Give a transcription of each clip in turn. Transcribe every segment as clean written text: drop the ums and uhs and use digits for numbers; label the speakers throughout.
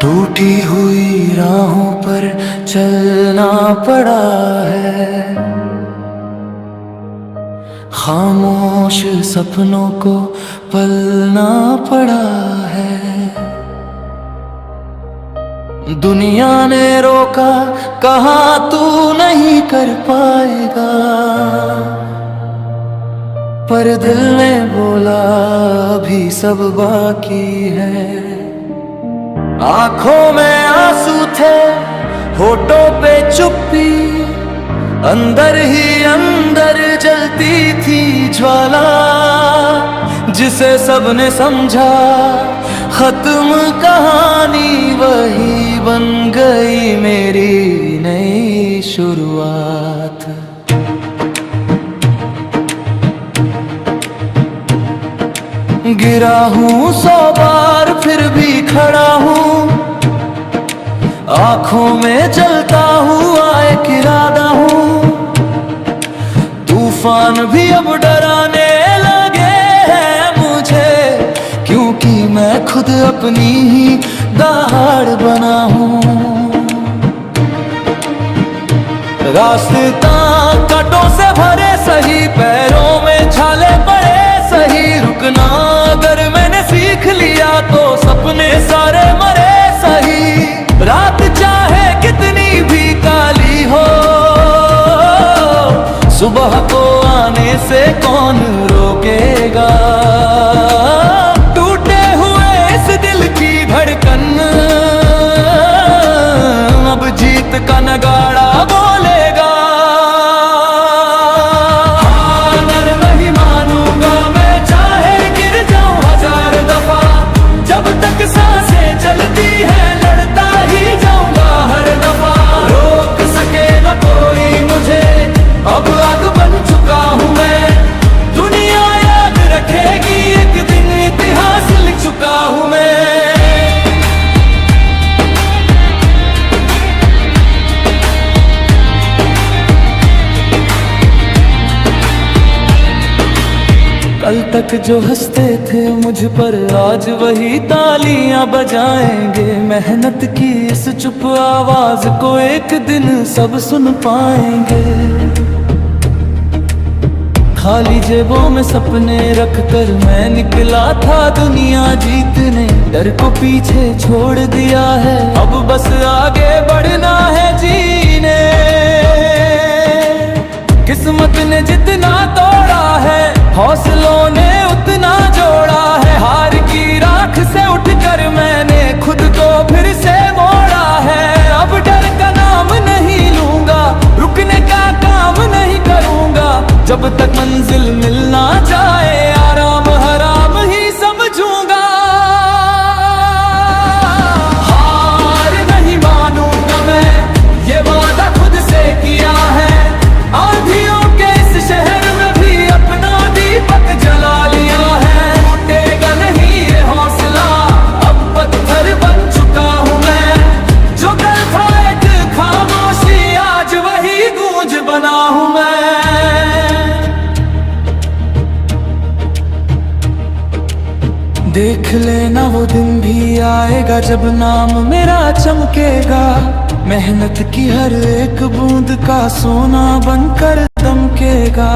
Speaker 1: टूटी हुई राहों पर चलना पड़ा है, खामोश सपनों को पलना पड़ा है। दुनिया ने रोका, कहा तू नहीं कर पाएगा, पर दिल ने बोला अभी सब बाकी है। आंखों में आंसू थे, होठों पे चुप्पी, अंदर ही अंदर जलती थी ज्वाला, जिसे सबने समझा खत्म कहानी, वही बन गई मेरी नई शुरुआत। गिरा हूँ 100 बार फिर भी खड़ा हूँ, आंखों में जलता हुआ एक इरादा हूँ। तूफान भी अब डराने लगे हैं मुझे, क्योंकि मैं खुद अपनी ही दहाड़ बना हूँ। रास्ता कांटों से भरे सही, पैरों में छाले पड़े सही, रुकना अगर मैंने सीख लिया तो सपने सारे मरे सही। रात चाहे कितनी भी काली हो, सुबह को आने से कौन रोकेगा। टूटे हुए इस दिल की धड़कन अब जीत का नगाड़ा बोलेगा। हार नहीं मानूंगा मैं, चाहे गिर जाऊं 1000 दफा, जब तक सांसें चलती है लड़ता ही जाऊंगा हर दफा। रोक सके न कोई मुझे, अब आग बन चुका हूं मैं, दुनिया याद रखेगी एक दिन, इतिहास लिख चुका हूं मैं। कल तक जो हंसते थे मुझ पर, आज वही तालियां बजाएंगे। मेहनत की इस चुप आवाज को एक दिन सब सुन पाएंगे। खाली जेबों में सपने रखकर मैं निकला था दुनिया जीतने, डर को पीछे छोड़ दिया है, अब बस आगे बढ़ना है जीने। किस्मत ने जितना तोड़ा है, हौसलों ने उतना जोड़ा है। हार की राख से उठकर मैंने खुद को फिर से मोड़ा है। अब डर का नाम नहीं लूंगा, रुकने का काम नहीं करूंगा, जब तक मंजिल मिल ना जाए आराम हराम ही समझूंगा। हार नहीं मानूंगा मैं, ये वादा खुद से किया है। आंधियों के इस शहर में भी अपना दीपक जला लिया है। टूटेगा नहीं ये हौसला, अब पत्थर बन चुका हूँ मैं, जो कल था एक खामोशी आज वही गूंज बना हूँ मैं। देख लेना वो दिन भी आएगा जब नाम मेरा चमकेगा, मेहनत की हर एक बूंद का सोना बनकर दमकेगा।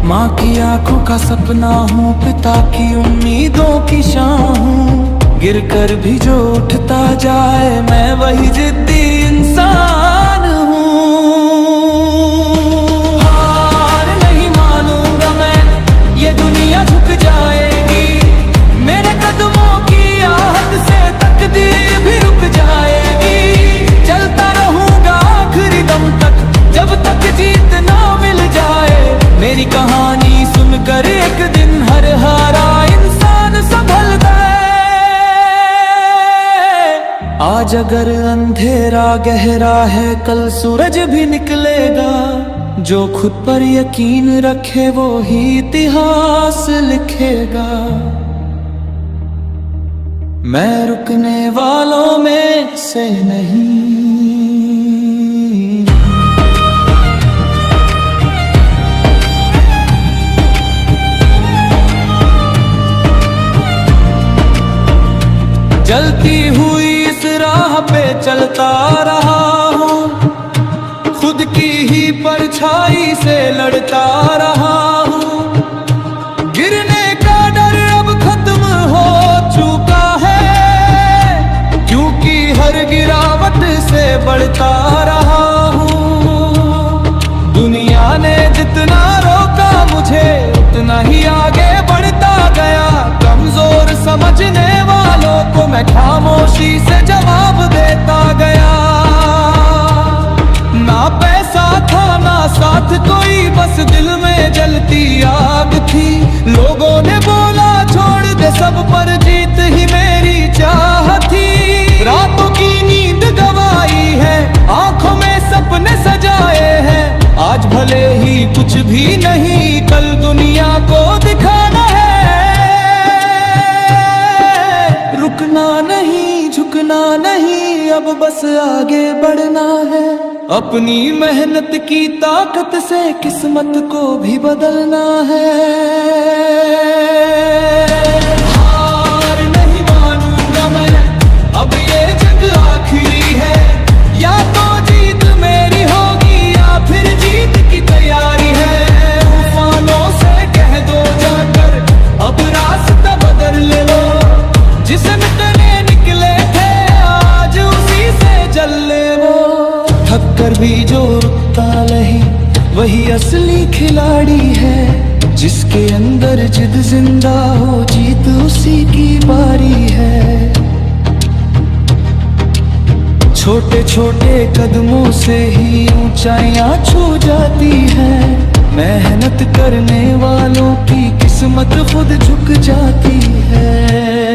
Speaker 1: माँ की आंखों का सपना हूँ, पिता की उम्मीदों की शान हूँ, गिर कर भी जो उठता जाए मैं वही जिद्दी इंसान हूँ। हार नहीं मानूंगा मैं, ये दुनिया झुक जाएगी, मेरे कदमों की आहट से तकदीर भी रुक जाएगी। चलता रहूंगा आखिरी दम तक, जब तक जीत ना मिल जाए। मेरी कहानी सुनकर एक दिन हर हारा इंसान संभल गए। आज अगर अंधेरा गहरा है, कल सूरज भी निकलेगा। जो खुद पर यकीन रखे वो ही इतिहास लिखेगा। मैं रुकने वालों में से नहीं। जलती हुई इस राह पे चलता रहा हूँ, खुद की ही परछाई से लड़ता रहा हूँ। गिरने का डर अब खत्म हो चुका है, क्योंकि हर गिरावट से बढ़ता रहा हूँ। दुनिया ने जितना रोका मुझे उतना ही आगे बढ़ता गया, कमजोर समझने वालों को मैं खामोशी से जवाब देता गया। ना पैसा था ना साथ कोई, बस दिल में जलती आग थी। लोगों ने बोला छोड़ दे सब, पर जीत ही मेरी चाह थी। रातों की नींद गवाई है, आंखों में सपने सजाए हैं। आज भले ही कुछ भी नहीं, कल दुनिया को दिखाना है। रुकना नहीं, झुकना नहीं, अब बस आगे बढ़ना है। अपनी मेहनत की ताकत से किस्मत को भी बदलना है। हार नहीं मानूंगा मैं, अब ये जंग आखिरी है। या तो जीत मेरी होगी या फिर जीत की तैयारी है। तूफानों से कह दो जाकर अब रास्ता बदल लो, जिसे मिटने निकले थे आज उसी से जल ले वो। थक कर भी जो रुकता नहीं वही असली खिलाड़ी है, जिसके अंदर जिद जिंदा हो जीत उसी की बारी है। छोटे छोटे कदमों से ही ऊंचाइयां छू जाती हैं, मेहनत करने वालों की किस्मत खुद झुक जाती है।